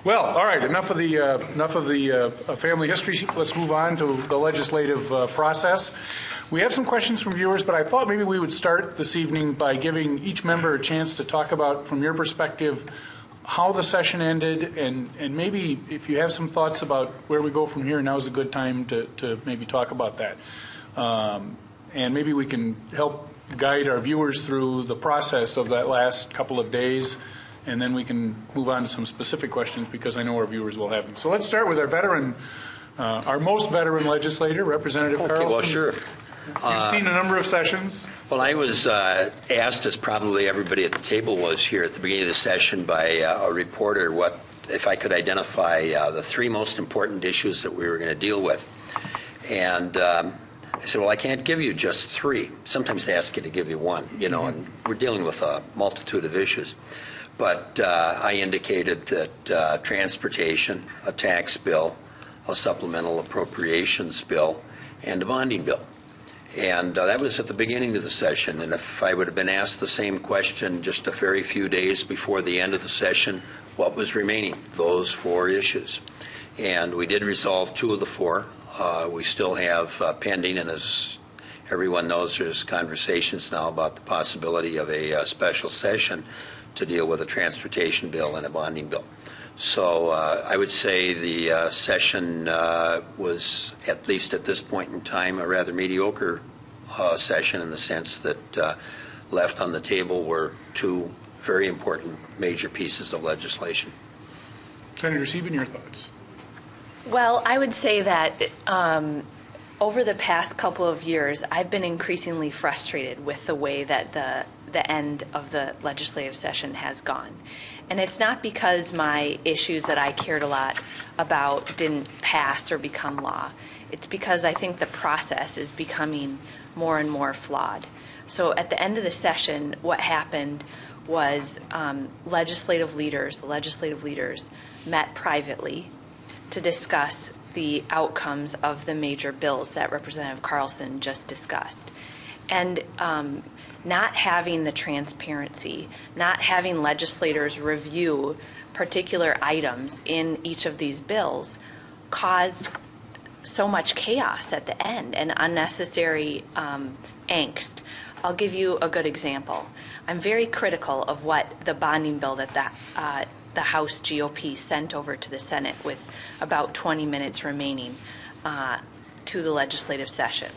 Well, all right. Enough of the family history. Let's move on to the legislative process. We have some questions from viewers, but I thought maybe we would start this evening by giving each member a chance to talk about, from your perspective, how the session ended, and maybe if you have some thoughts about where we go from here, now is a good time to maybe talk about that. And maybe we can help guide our viewers through the process of that last couple of days, and then we can move on to some specific questions because I know our viewers will have them. So let's start with our veteran, our most veteran legislator, Representative Carlson. Well, sure. You've seen a number of sessions. Well, I was asked, as probably everybody at the table was here at the beginning of the session, by a reporter, what if I could identify the three most important issues that we were going to deal with. And I said, well, I can't give you just three. Sometimes they ask you to give you one, and we're dealing with a multitude of issues. But I indicated that transportation, a tax bill, a supplemental appropriations bill, and a bonding bill. And that was at the beginning of the session. And if I would have been asked the same question just a very few days before the end of the session, what was remaining? Those four issues. And we did resolve two of the four. We still have pending, and as everyone knows, there's conversations now about the possibility of a special session to deal with a transportation bill and a bonding bill. So I would say the session was, at least at this point in time, a rather mediocre session in the sense that left on the table were two very important major pieces of legislation. Senator Sieben, your thoughts? Well, I would say that over the past couple of years, I've been increasingly frustrated with the way that the end of the legislative session has gone. And it's not because my issues that I cared a lot about didn't pass or become law. It's because I think the process is becoming more and more flawed. So at the end of the session, what happened was the legislative leaders met privately to discuss the outcomes of the major bills that Representative Carlson just discussed. And not having the transparency, not having legislators review particular items in each of these bills caused so much chaos at the end and unnecessary angst. I'll give you a good example. I'm very critical of what the bonding bill that the House GOP sent over to the Senate with about 20 minutes remaining to the legislative session.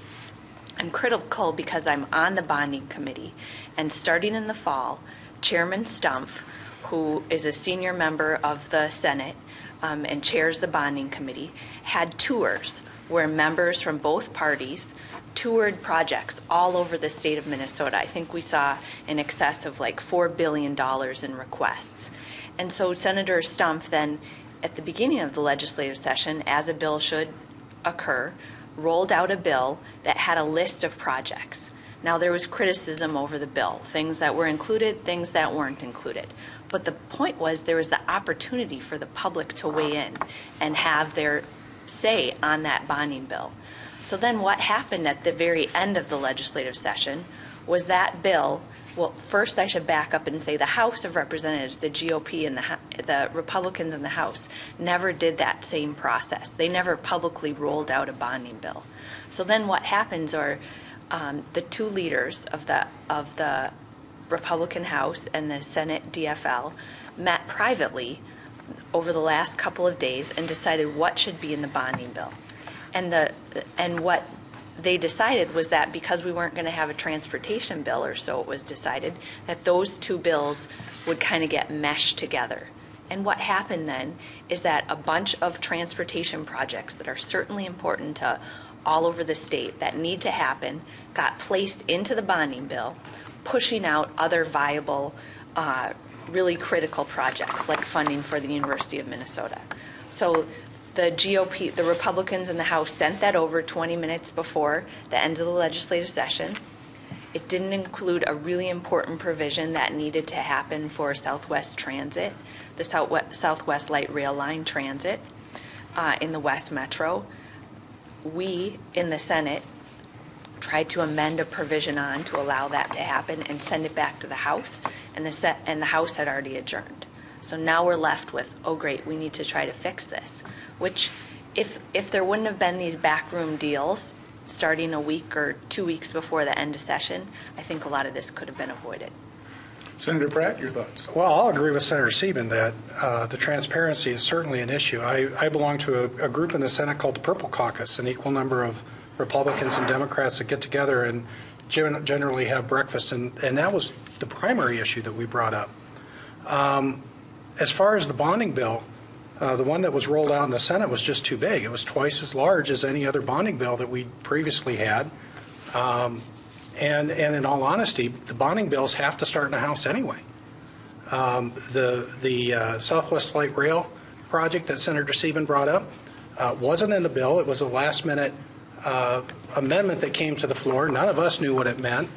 I'm critical because I'm on the bonding committee, and starting in the fall, Chairman Stumpf, who is a senior member of the Senate and chairs the bonding committee, had tours where members from both parties toured projects all over the state of Minnesota. I think we saw in excess of like $4 billion in requests. And so Senator Stumpf then, at the beginning of the legislative session, as a bill should occur, rolled out a bill that had a list of projects. Now, there was criticism over the bill, things that were included, things that weren't included. But the point was there was the opportunity for the public to weigh in and have their say on that bonding bill. So then what happened at the very end of the legislative session was that bill, well, first I should back up and say the House of Representatives, the GOP and the Republicans in the House, never did that same process. They never publicly rolled out a bonding bill. So then what happens are the two leaders of the Republican House and the Senate DFL met privately over the last couple of days and decided what should be in the bonding bill. And what they decided was that because we weren't going to have a transportation bill, or so it was decided, that those two bills would kind of get meshed together. And what happened then is that a bunch of transportation projects that are certainly important to all over the state that need to happen got placed into the bonding bill, pushing out other viable, really critical projects like funding for the University of Minnesota. So the GOP, the Republicans in the House, sent that over 20 minutes before the end of the legislative session. It didn't include a really important provision that needed to happen for Southwest Transit, the Southwest Light Rail Line transit in the West Metro. We, in the Senate, tried to amend a provision on to allow that to happen and send it back to the House, and the House had already adjourned. So now we're left with, oh great, we need to try to fix this, which if there wouldn't have been these backroom deals starting a week or 2 weeks before the end of session, I think a lot of this could have been avoided. Senator Pratt, your thoughts? Well, I'll agree with Senator Sieben that the transparency is certainly an issue. I belong to a group in the Senate called the Purple Caucus, an equal number of Republicans and Democrats that get together and generally have breakfast, and that was the primary issue that we brought up. As far as the bonding bill, the one that was rolled out in the Senate was just too big. It was twice as large as any other bonding bill that we previously had. And in all honesty, the bonding bills have to start in the House anyway. The Southwest Light Rail project that Senator Sieben brought up wasn't in the bill. It was a last-minute amendment that came to the floor. None of us knew what it meant.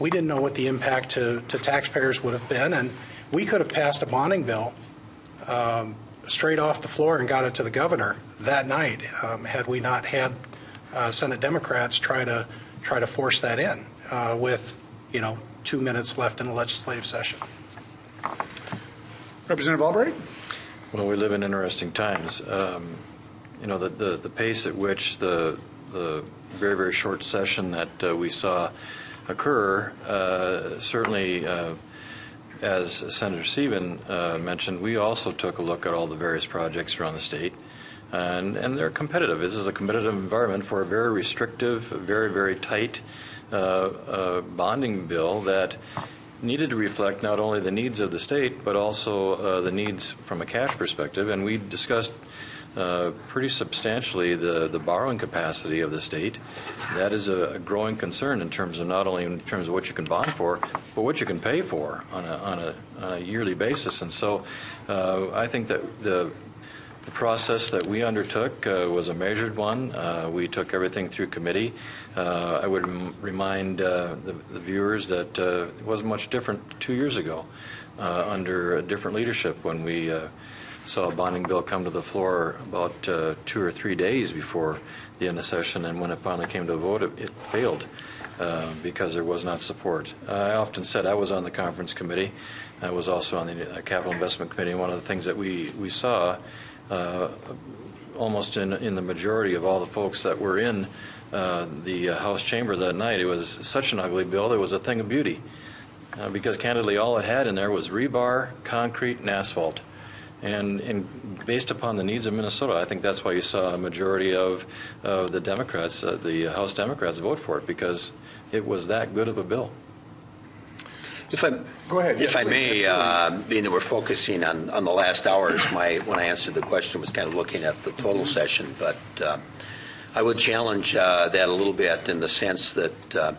We didn't know what the impact to taxpayers would have been, and we could have passed a bonding bill straight off the floor and got it to the governor that night had we not had Senate Democrats try to force that in with 2 minutes left in the legislative session. Representative Albright? Well, we live in interesting times. The pace at which the very, very short session that we saw occur, certainly, as Senator Sieben mentioned, we also took a look at all the various projects around the state. And they're competitive. This is a competitive environment for a very restrictive, very, very tight bonding bill that needed to reflect not only the needs of the state, but also the needs from a cash perspective. And we discussed pretty substantially the borrowing capacity of the state. That is a growing concern in terms of not only in terms of what you can bond for, but what you can pay for on a yearly basis. And so I think that the process that we undertook was a measured one. We took everything through committee. I would remind the viewers that it wasn't much different 2 years ago under a different leadership when we saw a bonding bill come to the floor about 2 or 3 days before the end of session, and when it finally came to a vote, it failed because there was not support. I often said I was on the conference committee. I was also on the capital investment committee. One of the things that we saw almost in the majority of all the folks that were in the House chamber that night, it was such an ugly bill, it was a thing of beauty. Because candidly, all it had in there was rebar, concrete, and asphalt. And based upon the needs of Minnesota, I think that's why you saw a majority of the Democrats, the House Democrats, vote for it, because it was that good of a bill. Go ahead. If I may, being that we're focusing on the last hours, when I answered the question was kind of looking at the total session, but I would challenge that a little bit in the sense that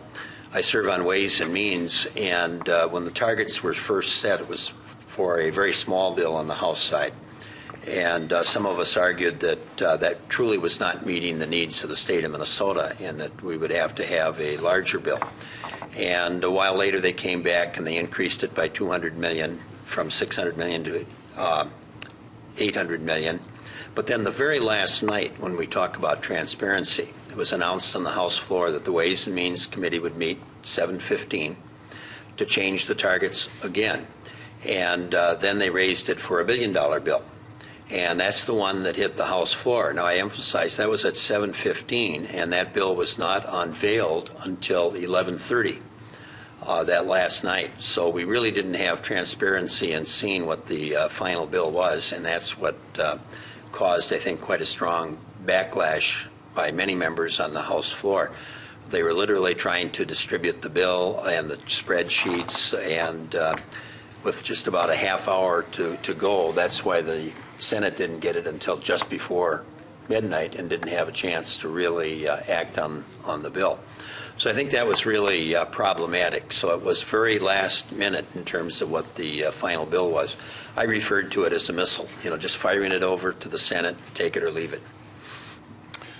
I serve on Ways and Means, and when the targets were first set, it was for a very small bill on the House side. And some of us argued that that truly was not meeting the needs of the state of Minnesota and that we would have to have a larger bill. And a while later they came back and they increased it by $200 million from $600 million to $800 million. But then the very last night when we talk about transparency, it was announced on the House floor that the Ways and Means Committee would meet 7:15 to change the targets again. And then they raised it for $1 billion bill. And that's the one that hit the House floor. Now, I emphasize that was at 7:15, and that bill was not unveiled until 11:30 that last night. So we really didn't have transparency in seeing what the final bill was, and that's what caused, I think, quite a strong backlash by many members on the House floor. They were literally trying to distribute the bill and the spreadsheets, and with just about a half hour to go, that's why the Senate didn't get it until just before midnight and didn't have a chance to really act on the bill. So I think that was really problematic. So it was very last minute in terms of what the final bill was. I referred to it as a missile, just firing it over to the Senate, take it or leave it.